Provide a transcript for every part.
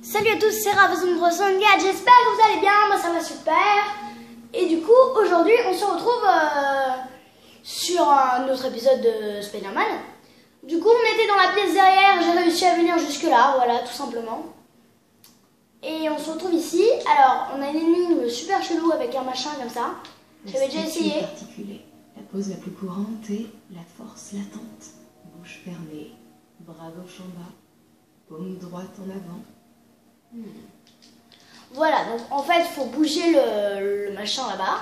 Salut à tous, c'est Raphaël64, j'espère que vous allez bien, moi ça va super. Et du coup, aujourd'hui, on se retrouve sur un autre épisode de Spider-Man. Du coup, on était dans la pièce derrière, j'ai réussi à venir jusque là, voilà, tout simplement. Et on se retrouve ici. Alors, on a une énigme super chelou avec un machin comme ça. J'avais déjà essayé. La pose la plus courante est la force latente. Bouche fermée, bras gauche en bas, paume droite en avant. Voilà, donc en fait, il faut bouger le machin là-bas,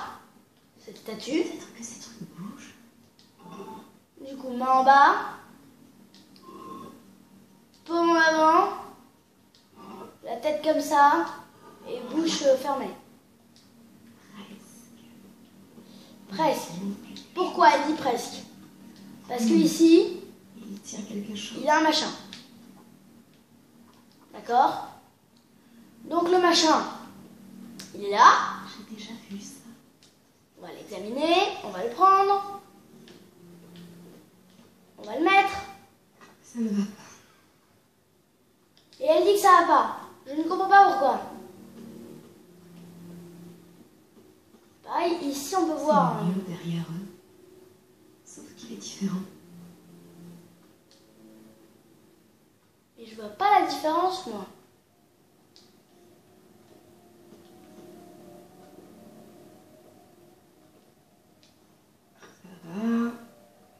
cette statue. Peut-être que ces trucs bougent. Du coup, main en bas, paume en avant, la tête comme ça, et bouche fermée. Presque. Pourquoi elle dit presque? Parce que ici, Il tient quelque chose. il y a un machin. D'accord? Donc le machin, il est là. J'ai déjà vu ça. On va l'examiner, on va le prendre. On va le mettre. Ça ne va pas. Et elle dit que ça va pas. Je ne comprends pas pourquoi. Pareil, ici on peut voir. C'est mieux derrière eux. Sauf qu'il est différent. Et je vois pas la différence, moi. Ça va,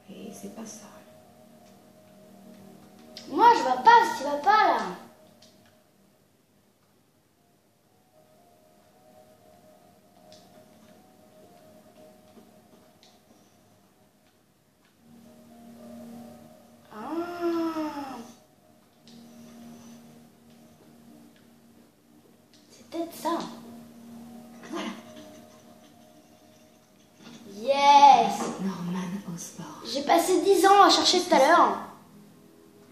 mais c'est pas ça. Moi, je vois pas ce qui va pas là. Ah. C'est peut-être ça. Voilà. Yes! Norman Osborn. J'ai passé 10 ans à chercher tout à l'heure.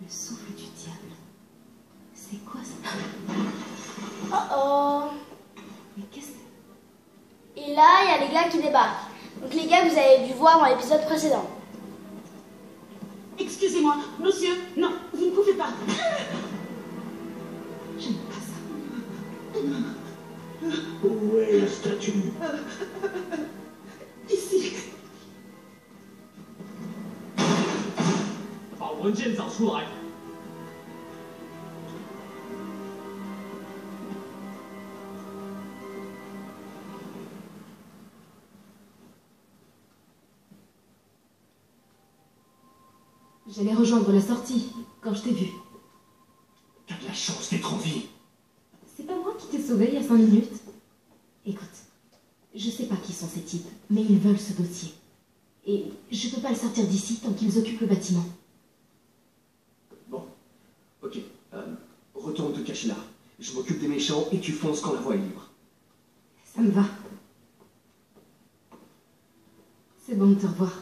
Le souffle du diable. C'est quoi ça? Oh oh. Mais qu'est-ce que... Et là, il y a les gars qui débarquent. Donc les gars, vous avez dû voir dans l'épisode précédent. Excusez-moi, monsieur, non, vous ne pouvez pas. J'aime pas ça. Où est la statue? Ici. 把文件找出来。J'allais rejoindre la sortie quand je t'ai vu. T'as de la chance d'être en vie. C'est pas moi qui t'ai sauvé il y a 5 minutes. Écoute, je sais pas qui sont ces types, mais ils veulent ce dossier. Et je peux pas le sortir d'ici tant qu'ils occupent le bâtiment. Bon, ok. Retourne te cacher là. Je m'occupe des méchants et tu fonces quand la voie est libre. Ça me va. C'est bon de te revoir.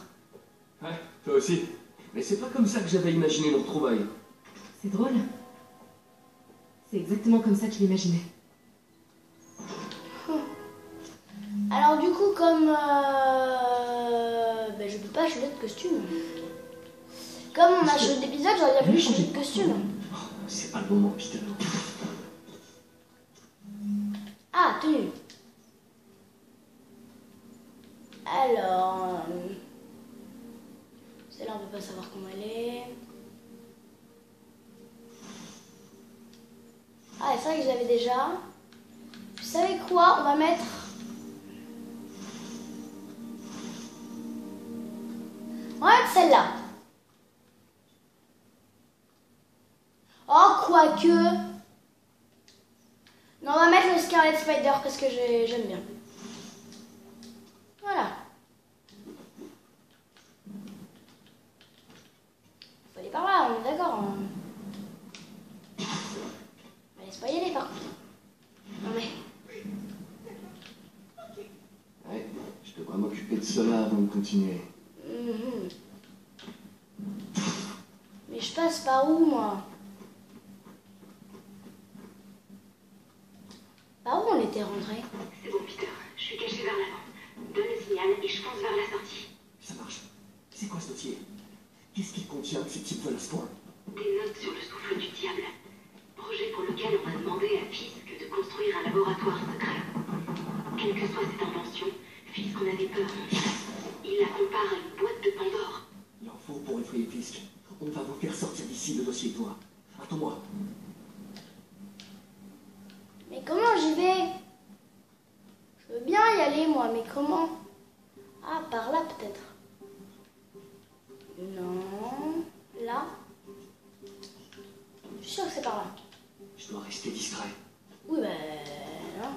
Ouais, toi aussi. Mais c'est pas comme ça que j'avais imaginé nos retrouvailles. C'est drôle. C'est exactement comme ça que je l'imaginais. Alors du coup, comme je peux pas changer de costume. Comme on a changé d'épisode, j'aurais bien voulu changer de costume. Oh, c'est pas le moment, Peter. Ah, tenue. Alors, celle-là on peut pas savoir comment elle est. Ah, c'est vrai que je l'avais déjà. Vous savez quoi? On va mettre... On va mettre celle-là. Oh, quoique... Non, on va mettre le Scarlet Spider parce que j'aime bien. Voilà. Faut aller par là, on est d'accord. Laisse pas y aller par contre. Non mais... Ouais, je devrais m'occuper de cela avant de continuer. Mhm. Mais je passe par où moi? Par où on était rentré? C'est bon, Peter, je suis cachée vers l'avant. Donne le signal et je fonce vers la sortie. Ça marche. C'est quoi ce dossier? Qu'est-ce qu'il contient que ces types veulent à ce point? Des notes sur le souffle du diable. Projet pour lequel on m'a demandé demandé à Fisk de construire un laboratoire secret. Quelle que soit cette invention, Fisk en avait peur. Il la compare à une boîte de Pandore. Il en faut pour effrayer Fisk. On va vous faire sortir d'ici le dossier, toi. Attends-moi. Mais comment j'y vais? Je veux bien y aller, moi, mais comment? Ah, par là, peut-être. Non. Là. Je suis sûre que c'est par là. Je dois rester discret. Oui, ben... non.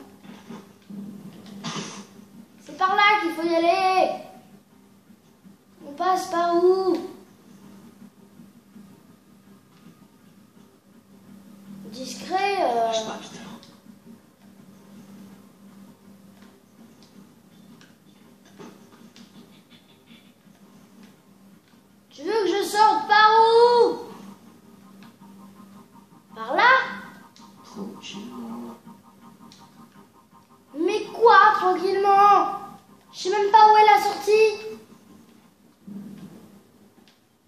C'est par là qu'il faut y aller. On passe par où? Discret, Lâche pas, Peter. Tu veux que je sorte par où? Par là? Tranquillement. Mais quoi, tranquillement? Je sais même pas où est la sortie.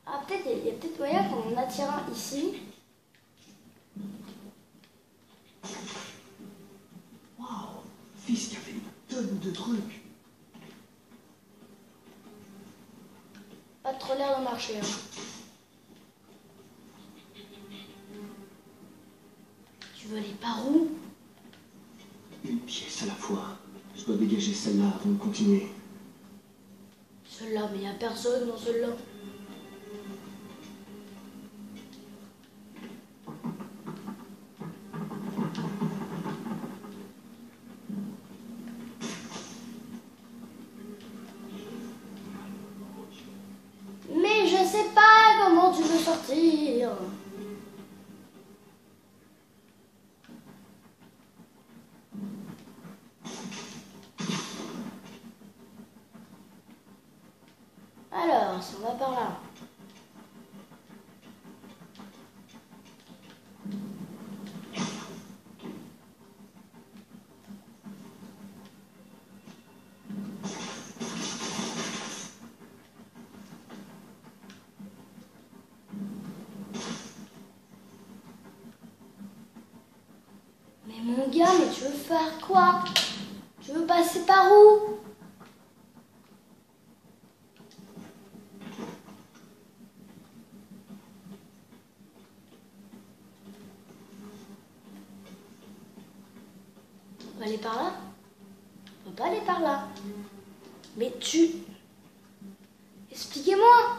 Ah, peut-être, il y a peut-être moyen qu'on en attire un ici. Waouh, Fisk avait une tonne de trucs. Pas trop l'air de marcher. Hein. Tu veux aller par où? Une pièce à la fois. Je dois dégager celle-là avant de continuer. Celle-là, mais il n'y a personne dans celle-là. Mais je sais pas comment tu veux sortir. Alors, si on va par là. Mais mon gars, mais tu veux faire quoi? Tu veux passer par où? On va aller par là? On peut pas aller par là. Mais tu... Expliquez-moi.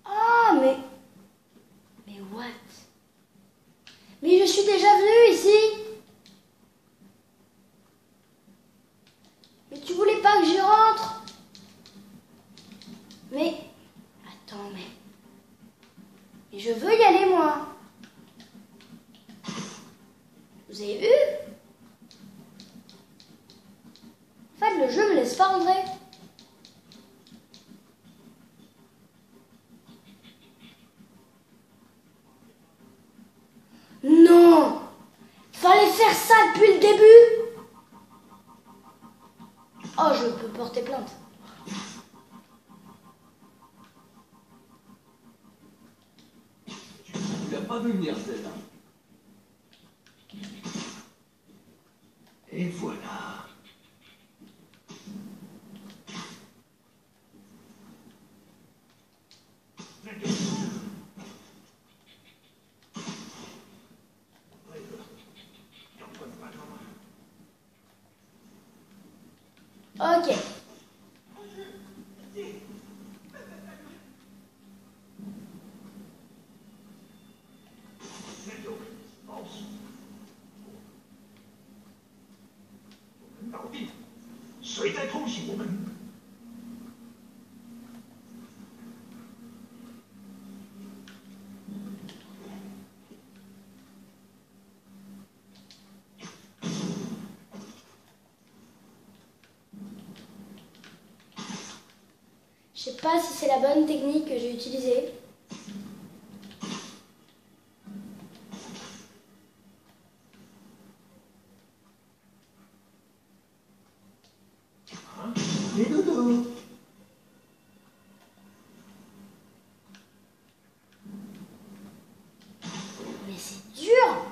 Ah, mais what? Mais je suis déjà venue ici. Mais tu voulais pas que j'y rentre? Mais... Attends, mais je veux y aller, moi. Vous avez vu? En fait, le jeu me laisse pas rentrer. Non! Fallait faire ça depuis le début! Oh, je peux porter plainte. Tu l'as pas vu venir, celle-là. Et voilà. Ok. sais pas si c'est la bonne technique que j'ai utilisée. Les dodos. Mais c'est dur.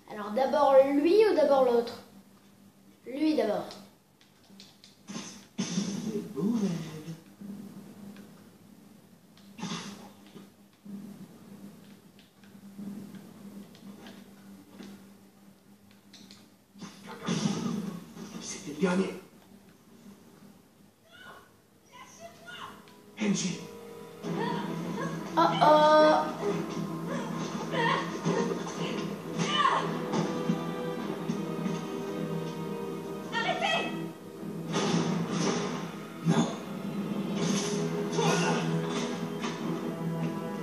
Alors d'abord lui ou d'abord l'autre? Lui d'abord. Des beaux rêves. C'était le dernier. Henry. Oh oh. Non.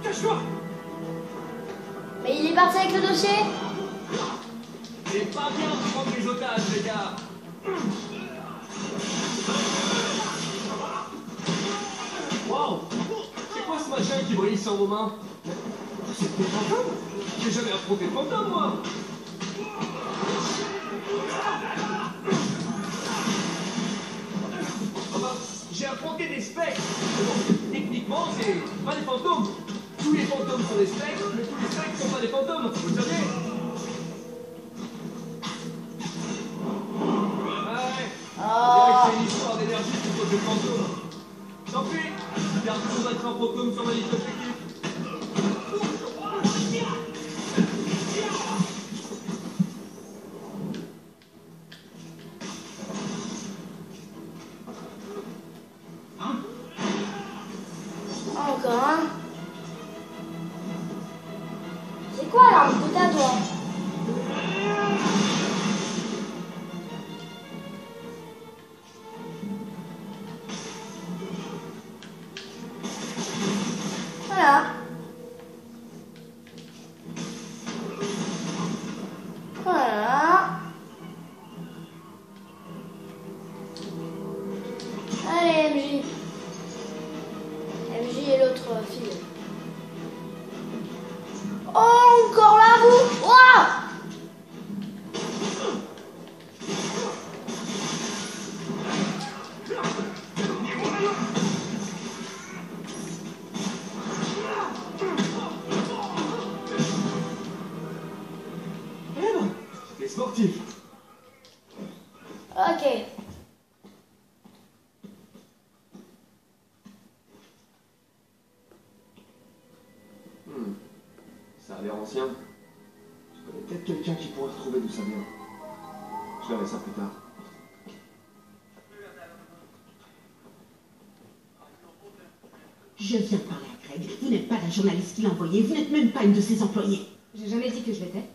Cache-toi. Mais il est parti avec le dossier. C'est pas bien de prendre les otages, les gars. Wow. C'est quoi ce machin qui brille sans vos mains? C'est des fantômes. J'ai jamais affronté de fantôme, moi. Enfin, j'ai affronté des spectres. Mais bon, techniquement, c'est pas des fantômes. Tous les fantômes sont des spectres, mais tous les spectres sont pas des fantômes, vous le savez. Ouais. On dirait que c'est une histoire d'énergie plutôt que de fantômes. Tant pis, car tout va être un fantôme sans magnifique objectif. Encore un. C'est quoi l'arme que t'as toi? Voilà. Voilà. Allez, MJ. MJ et l'autre fille. Oh, encore là, vous. Ouah. Les sportifs. Ok. Ça a l'air ancien. Je connais peut-être quelqu'un qui pourrait retrouver d'où ça vient. Je verrai ça plus tard. Je viens de parler à Craig. Vous n'êtes pas la journaliste qui l'a envoyé. Vous n'êtes même pas une de ses employées. J'ai jamais dit que je l'étais.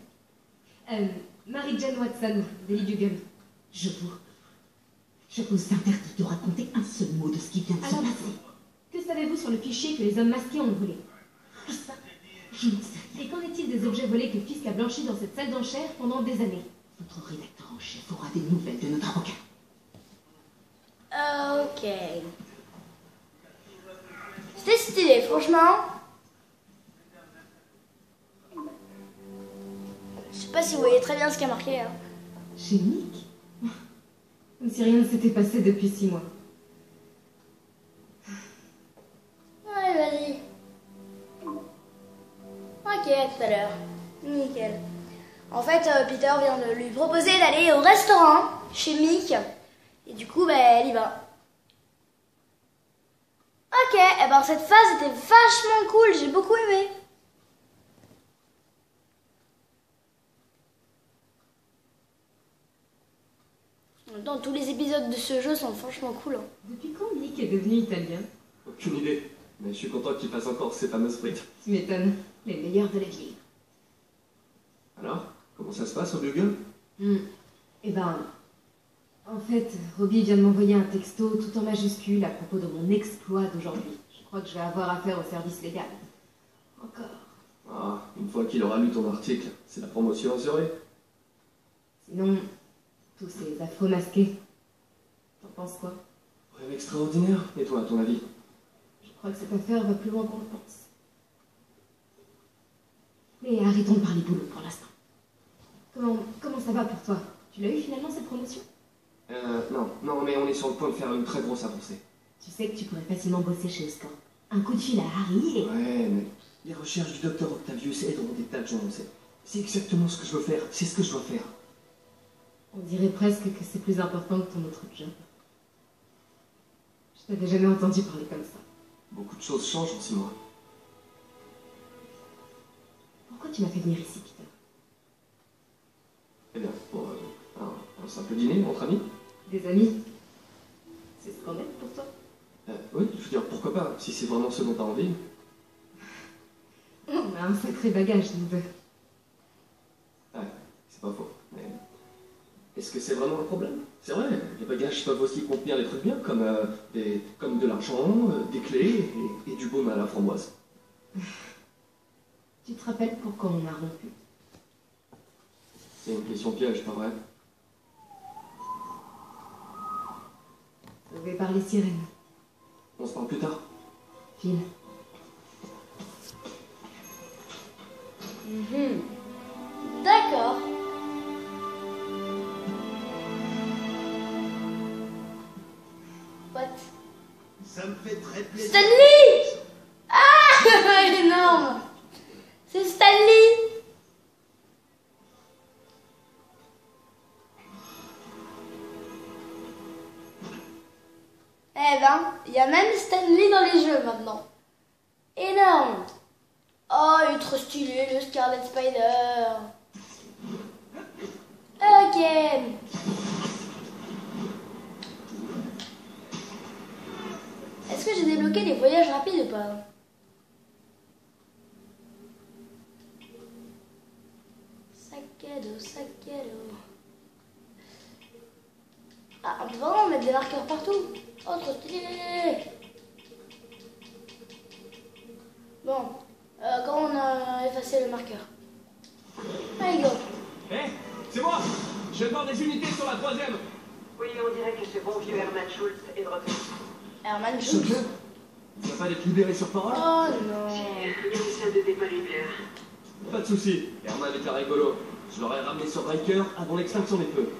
Mary-Jane Watson, Daily Bugle. Je vous interdis de raconter un seul mot de ce qui vient de se Alors, passer. que savez-vous sur le fichier que les hommes masqués ont volé? Ça, je ne sais rien. Et qu'en est-il des objets volés que Fisk a blanchis dans cette salle d'enchères pendant des années? Votre rédacteur en chef aura des nouvelles de notre avocat. Ok. C'était stylé, franchement. Je sais pas si vous voyez très bien ce qui a marqué. Hein. Chez Nick? Comme si rien ne s'était passé depuis 6 mois. Allez, vas-y. Ok, à tout à l'heure. Nickel. En fait, Peter vient de lui proposer d'aller au restaurant chez Mick. Et du coup, elle y va. Ok, et ben cette phase était vachement cool, j'ai beaucoup aimé. même temps, tous les épisodes de ce jeu sont franchement cool. Hein. Depuis quand Nick est devenu italien? Aucune idée. Mais je suis content qu'il fasse encore ces fameuses frites. Tu m'étonnes. Les meilleurs de la ville. Alors, comment ça se passe au Google? Eh ben, en fait, Robbie vient de m'envoyer un texto tout en majuscule à propos de mon exploit d'aujourd'hui. Je crois que je vais avoir affaire au service légal. Encore. Ah, une fois qu'il aura lu ton article, c'est la promotion assurée. Sinon, tous ces affreux masqués. T'en penses quoi? Rêve extraordinaire. Et toi, à ton avis? Je crois que cette affaire va plus loin qu'on le pense. Mais arrêtons de parler boulot pour l'instant. Comment ça va pour toi? Tu l'as eu finalement cette promotion? Non, mais on est sur le point de faire une très grosse avancée. Tu sais que tu pourrais facilement bosser chez Oscar. Un coup de fil à Harry et... Ouais, mais les recherches du docteur Octavius aideront des tas de gens, c'est exactement ce que je veux faire, c'est ce que je dois faire. On dirait presque que c'est plus important que ton autre job. Je t'avais jamais entendu parler comme ça. Beaucoup de choses changent en 6 mois. Pourquoi tu m'as fait venir ici, Peter? Eh bien, pour un simple dîner entre amis. Des amis? C'est ce qu'on est pour toi? Oui, je veux dire, pourquoi pas, si c'est vraiment ce dont t'as envie. On a un sacré bagage, nous deux. Ouais, c'est pas faux, mais... Est-ce que c'est vraiment un problème? C'est vrai, les bagages peuvent aussi contenir des trucs bien, comme de l'argent, des clés et du baume à la framboise. Tu te rappelles pourquoi on a rompu? C'est une question piège, pas vrai? Sauvé par les sirènes. On se parle plus tard. Phil. D'accord. What? Ça me fait très plaisir. Stanley! Ah! Énorme! C'est Stanley! Eh ben, il y a même Stanley dans les jeux maintenant. Énorme! Oh, il est trop stylé, le Scarlet Spider. Ok. Est-ce que j'ai débloqué les voyages rapides ou pas? Sac à dos, sac à dos. Ah, on peut vraiment mettre des marqueurs partout. Oh, trop stylé. Bon, comment on a effacé le marqueur? Allez, go. Eh, c'est moi. Je vais voir des unités sur la 3e. Oui, on dirait que ce bon vieux Herman Schultz est de retour. Herman Je Schultz. viens. Tu vas pas être libéré sur parole? Oh non. Rien de salle de départ nucléaire. Pas de soucis, Herman était rigolo. Je l'aurais ramené sur Riker avant l'extinction des feux.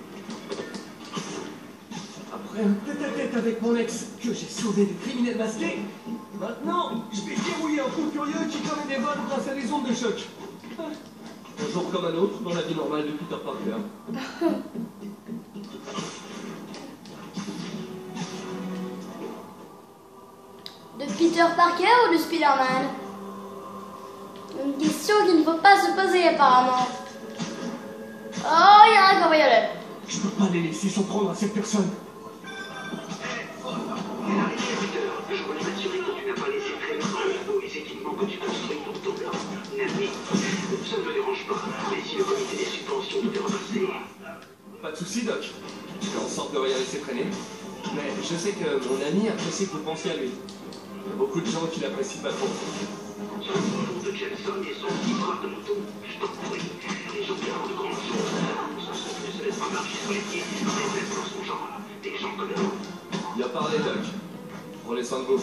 Après un tête-à-tête avec mon ex, que j'ai sauvé des criminels masqués, maintenant, je vais dérouiller un fou furieux qui commet des vols grâce à des ondes de choc. Un jour comme un autre, dans la vie normale de Peter Parker. De Peter Parker ou de Spider-Man? Une question qu'il ne faut pas se poser apparemment. Oh, il y a un cambrioleur. Je peux pas les laisser s'en prendre à cette personne. Je voulais m'assurer que tu n'as pas laissé traîner dans le labo les équipements que tu construis pour ton plan. Nami, ça ne me dérange pas, mais si le comité des subventions devait repasser... Pas de soucis, Doc. Je fais en sorte de rien laisser traîner. Mais je sais que mon ami apprécie que vous pensiez à lui. Il y a beaucoup de gens qui l'apprécient pas trop. Sur le fond de Jameson et son histoire de moto, je t'en prie, les gens qui font de grandes choses, ce ne se laissent pas marcher sur les pieds, mais même dans son genre, des gens comme nous. Bien parlé, Doc. Prenez soin de vous.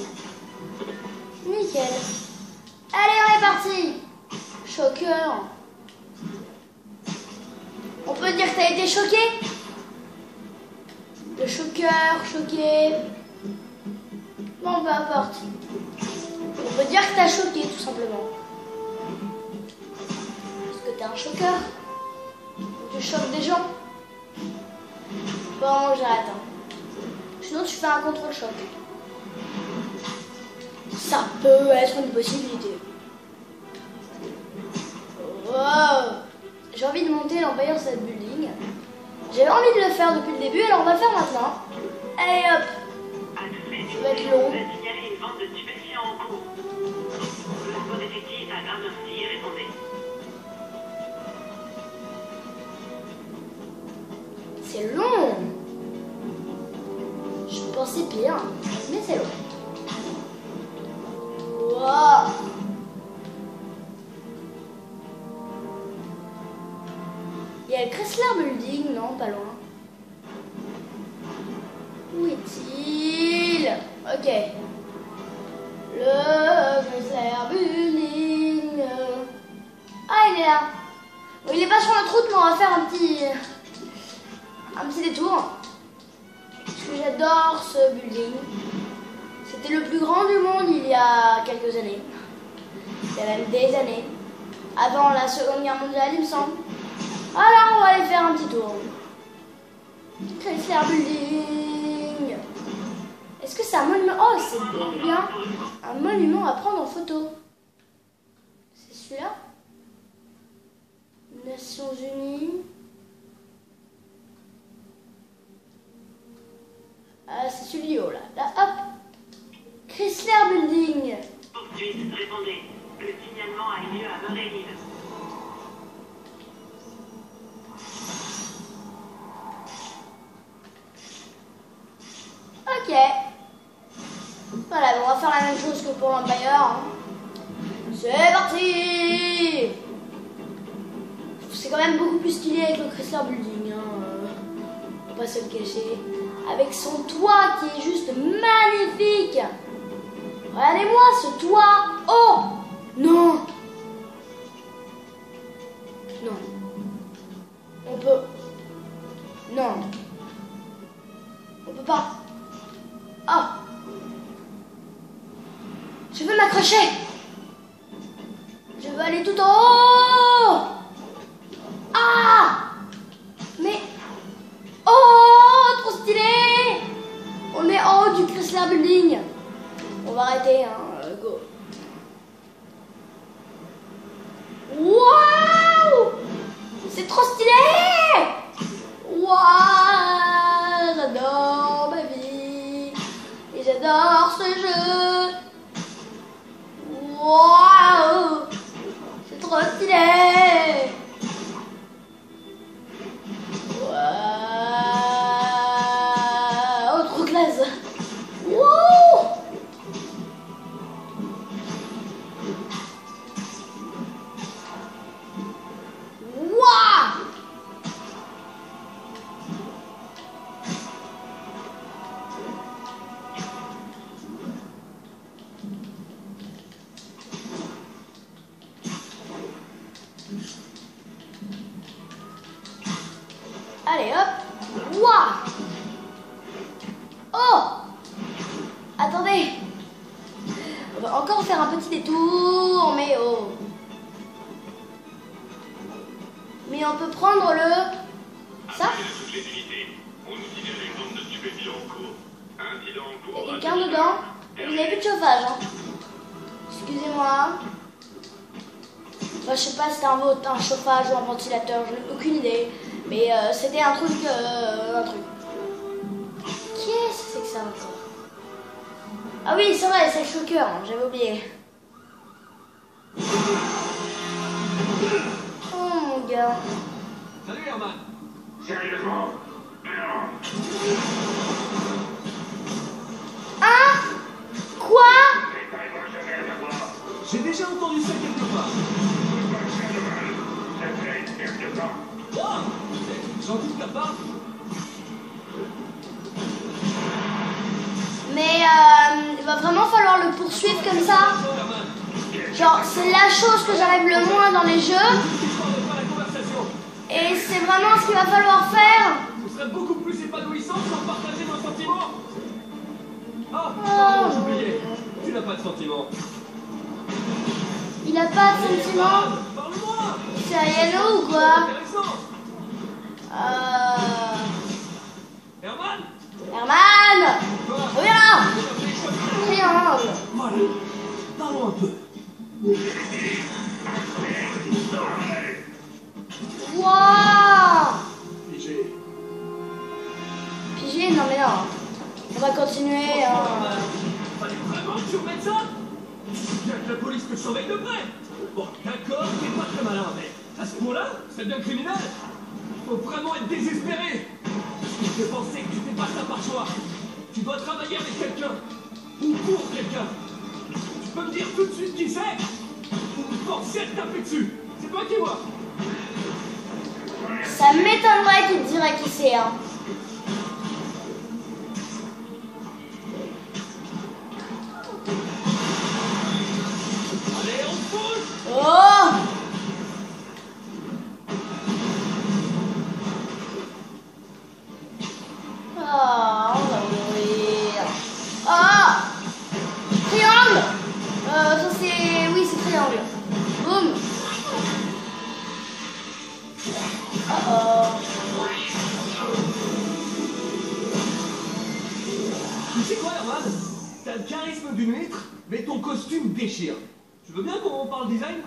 Nickel. Allez, on est parti. Choqueur. On peut dire que t'as été choqué? Le choqueur, choqué. Bon, peu importe. On peut dire que t'as choqué, tout simplement. Parce que t'es un choqueur. Tu choques des gens. Bon, j'arrête. Sinon, tu fais un contrôle-choc. Ça peut être une possibilité. Wow. J'ai envie de monter l'Empire State Building. J'avais envie de le faire depuis le début, alors on va le faire maintenant. Allez hop. À tous les Ça va être long. vous a signalé une vente de stupéfiants en cours. La bonne détective à Gramercy, répondez. C'est long. Je pensais pire, mais c'est long. Wow. Il y a le Chrysler Building, non, pas loin. Où est-il? Ok. Le Chrysler Building. Ah, il est là. Bon, il est pas sur notre route, mais on va faire un petit détour. Parce que j'adore ce building. C'était le plus grand du monde il y a quelques années. Il y a même des années. Avant la Seconde Guerre mondiale, il me semble. Alors, on va aller faire un petit tour. Chrysler Building. Est-ce que c'est un monument? Oh, c'est bien. Un monument à prendre en photo. C'est celui-là? Nations Unies. Ah, c'est celui du haut, là. Là, hop. Chrysler Building. Poursuite, répondez. Le signalement a eu lieu à Murray-Hill. Ok. Voilà, on va faire la même chose que pour l'Empire. Hein. C'est parti. C'est quand même beaucoup plus stylé avec le Chrysler Building. Hein. On va pas se le cacher. Avec son toit qui est juste magnifique. Regardez-moi ce toit. Oh non. Non. On peut. Non. On peut pas. Oh. Je veux m'accrocher. Je veux aller tout en haut. Ah. Mais. Oh, trop stylé. On est en haut du Chrysler Building. On va arrêter, hein. Go. Waouh. C'est trop stylé. Waouh. J'adore ma vie. Et j'adore ce jeu. Waouh. C'est trop stylé. Waouh. Trop classe. Wouh. Waouh. Allez hop. Waouh. Oh. Attendez. On va encore faire un petit détour, mais oh. Mais on peut prendre le... Ça. Toutes les unités. On nous signale une zone de stupéfiants en cours. Incident en Il cours. y a quelqu'un dedans. Vous n'avez plus de chauffage, hein. Excusez-moi. Enfin, je sais pas si c'était un chauffage ou un ventilateur, je n'ai aucune idée. Mais c'était un truc. Qu'est-ce que c'est que ça encore? Ah oui, c'est vrai, c'est le choker, hein, j'avais oublié. Oh mon gars. Salut Herman. Sérieusement? Hein? Quoi? J'ai déjà entendu ça quelque part. Oh, c'est gentil de ta part. Mais il va vraiment falloir le poursuivre comme ça. Genre, c'est la chose que j'arrive le moins dans les jeux. Et c'est vraiment ce qu'il va falloir faire. Ce serait beaucoup plus épanouissant sans partager nos sentiments. Ah, Oh. pardon, j'oubliais. Tu n'as pas de sentiments. Il a pas de sentiments. Parle-moi. C'est Ayano ou quoi? Intéressant. Herman. Herman. Reviens là. Triangle. Voilà. Parlons un peu. Waouh. J'ai va continuer. Fallait vraiment que tu remettes ça? Bien que la police te surveille de près. Bon, d'accord, t'es pas très malin, mais à ce point-là, c'est bien criminel. Faut vraiment être désespéré. Je fais penser que tu fais pas ça par choix. Tu dois travailler avec quelqu'un. Ou pour quelqu'un. Tu peux me dire tout de suite qui c'est? Ou me forcer à te taper dessus. C'est toi qui vois. Ça m'étonnerait qu'il te dirait qui c'est. Hein. Allez, on se pousse. Oh! Ah, on va mourir. Ah! Triangle! Ça c'est... Oui, c'est triangle. Boum! Oh. Tu sais quoi, Herman? T'as le charisme d'une huître, mais ton costume déchire. Tu veux bien qu'on parle design?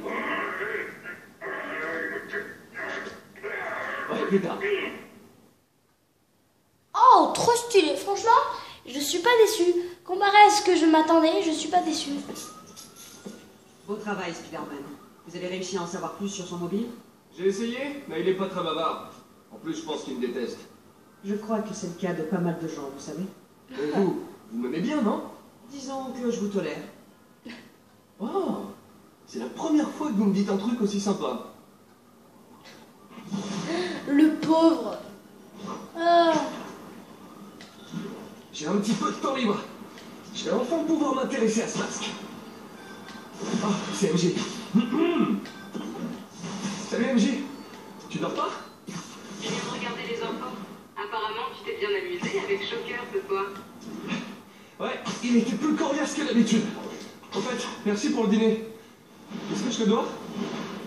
Ouais, plus tard. Oh, trop stylé. Franchement, je suis pas déçue. Comparé à ce que je m'attendais, je suis pas déçue. Beau travail, Spider-Man. Vous avez réussi à en savoir plus sur son mobile? J'ai essayé, mais il est pas très bavard. En plus, je pense qu'il me déteste. Je crois que c'est le cas de pas mal de gens, vous savez. Et vous m'aimez bien, non? Disons que je vous tolère. Oh, c'est la première fois que vous me dites un truc aussi sympa. Le pauvre. Ah. J'ai un petit peu de temps libre. Je vais enfin pouvoir m'intéresser à ce masque. Ah, c'est MJ. Salut MJ. Tu dors pas? Je viens de regarder les enfants. Apparemment, tu t'es bien amusé avec Shocker ce soir. Ouais, il était plus coriace que d'habitude. En fait, merci pour le dîner. Est-ce que je te dois?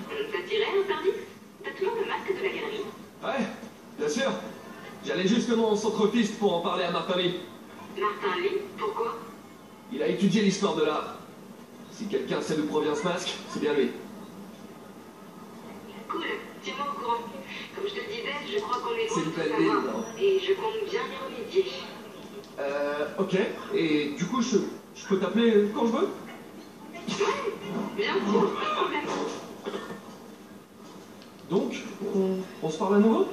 Ça t'irait un service? T'as toujours le masque de la galerie? Ouais, bien sûr. J'allais justement au centre-piste pour en parler à Martin Lee. Martin Lee? Pourquoi? Il a étudié l'histoire de l'art. Si quelqu'un sait d'où provient ce masque, c'est bien lui. Cool, tiens-moi au courant. Comme je te disais, je crois qu'on est C'est loin une de belle tout idée, savoir. non? Et je compte bien y remédier. Ok. Et du coup, je peux t'appeler quand je veux? Ouais, bien sûr, pas de problème. Donc, on se parle à nouveau?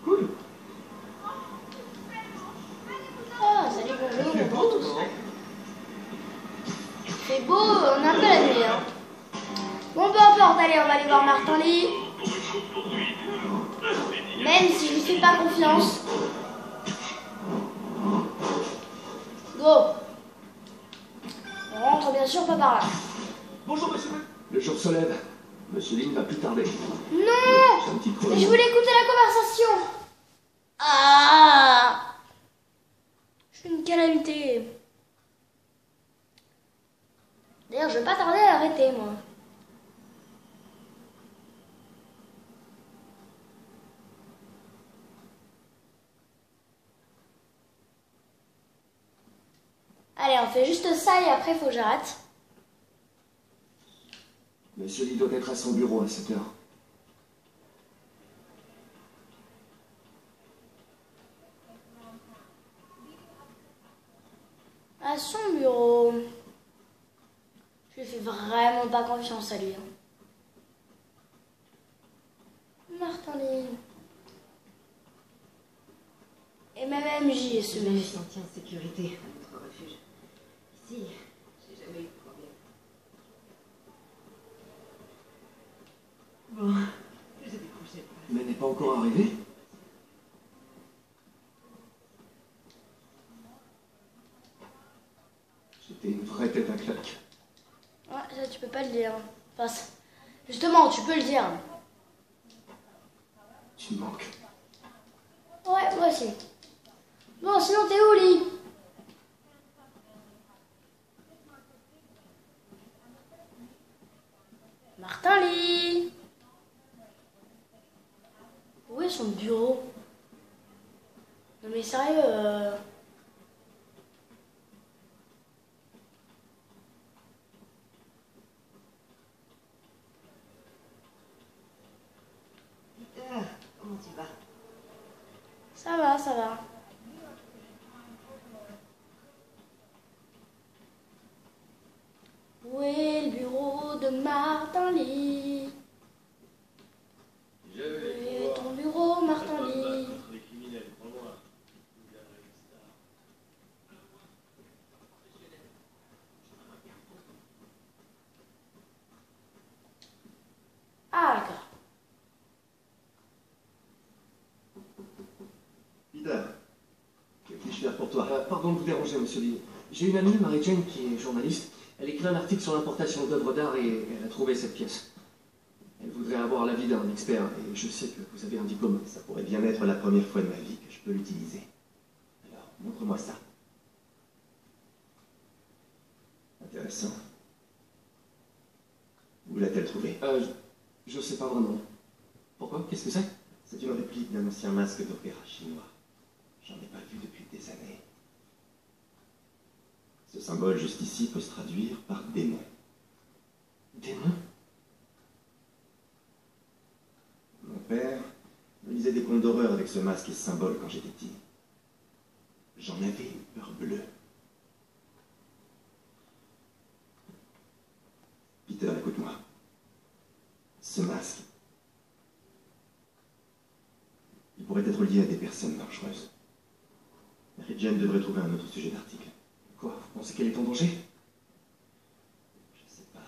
Cool. Ah, salut, bonjour. C'est beau, non? C'est beau, on a un peu la nuit. Hein. Bon, peu importe, allez, on va aller voir Martin Lee. Même si je lui fais pas confiance. Go. On rentre bien sûr pas par là. Bonjour, monsieur. Le jour se lève. Monsieur Lee ne va plus tarder. Non! C'est un petit creux. Mais je voulais écouter la conversation. Ah! Je suis une calamité. D'ailleurs, je vais pas tarder à arrêter, moi. Allez, on fait juste ça et après, il faut que j'arrête. Monsieur Lee doit être à son bureau à 7 heures. À son bureau. Je lui fais vraiment pas confiance à lui. Hein. Martin Lee. Et même MJ se Je me méfie. sentis en sécurité à notre refuge. Ici, j'ai jamais eu de problème. Bon, je décroché le pas. Mais n'est pas encore arrivé? J'étais une vraie tête à claque. Ouais, ça tu peux pas le dire. Enfin, justement, tu peux le dire. Tu me manques. Ouais, moi aussi. Bon, sinon t'es où, Lee? Martin Lee. Où est son bureau? Non mais sérieux, Peter, comment tu vas? Ça va, ça va. de Martin Lee. Et ton bureau, Martin Lee. Ah, d'accord. Peter, que puis-je faire pour toi? Pardon de vous déranger, monsieur Lee. J'ai une amie, Mary-Jane, qui est journaliste. Elle écrit un article sur l'importation d'œuvres d'art et elle a trouvé cette pièce. Elle voudrait avoir l'avis d'un expert et je sais que vous avez un diplôme. Ça pourrait bien être la première fois de ma vie que je peux l'utiliser. Alors, montre-moi ça. Intéressant. Où l'a-t-elle trouvé? Je sais pas vraiment. Pourquoi? Qu'est-ce que c'est? C'est une réplique d'un ancien masque d'opéra chinois. J'en ai pas vu depuis des années. Ce symbole juste ici peut se traduire par démon. Démon? Mon père me lisait des contes d'horreur avec ce masque et ce symbole quand j'étais petit. J'en avais une peur bleue. Peter, écoute-moi. Ce masque, il pourrait être lié à des personnes dangereuses. Mary-Jane devrait trouver un autre sujet d'article. Quoi? Vous pensez qu'elle est en danger? Je sais pas.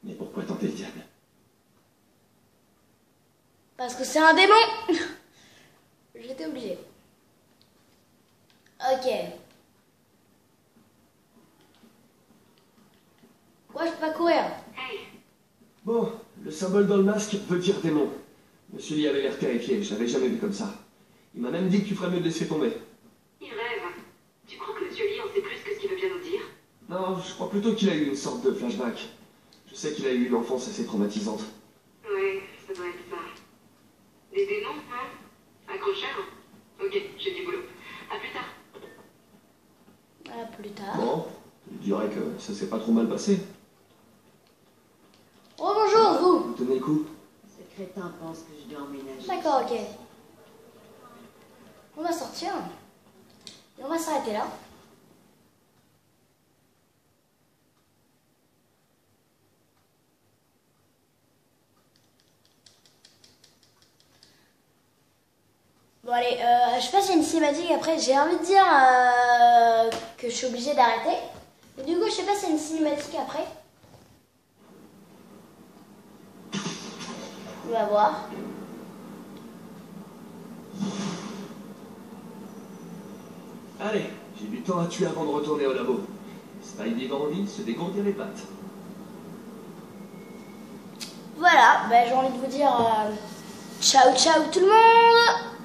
Mais pourquoi tenter le diable? Parce que c'est un démon. J'étais obligée. Ok. Quoi, je peux pas courir? Bon, le symbole dans le masque veut dire démon. Monsieur Lee avait l'air terrifié, je l'avais jamais vu comme ça. Il m'a même dit que tu ferais mieux de laisser tomber. Il rêve. Tu crois que Monsieur Lee en sait plus que ce qu'il veut bien nous dire? Non, je crois plutôt qu'il a eu une sorte de flashback. Je sais qu'il a eu une enfance assez traumatisante. Ouais, ça doit être ça. Des démons, hein? Accrocheurs? Ok, j'ai du boulot. À plus tard. À plus tard. Bon, je dirais que ça s'est pas trop mal passé. Oh bonjour vous. Vous tenez le coup? Ce crétin pense que je dois emménager. D'accord, ok. On va sortir. Et on va s'arrêter là. Bon allez, je sais pas s'il y a une cinématique après. J'ai envie de dire que je suis obligée d'arrêter. Et du coup, je sais pas s'il y a une cinématique après. On va voir. Allez, j'ai du temps à tuer avant de retourner au labo. Spidey grandit, se dégourdir les pattes. Voilà, ben, j'ai envie de vous dire ciao ciao tout le monde.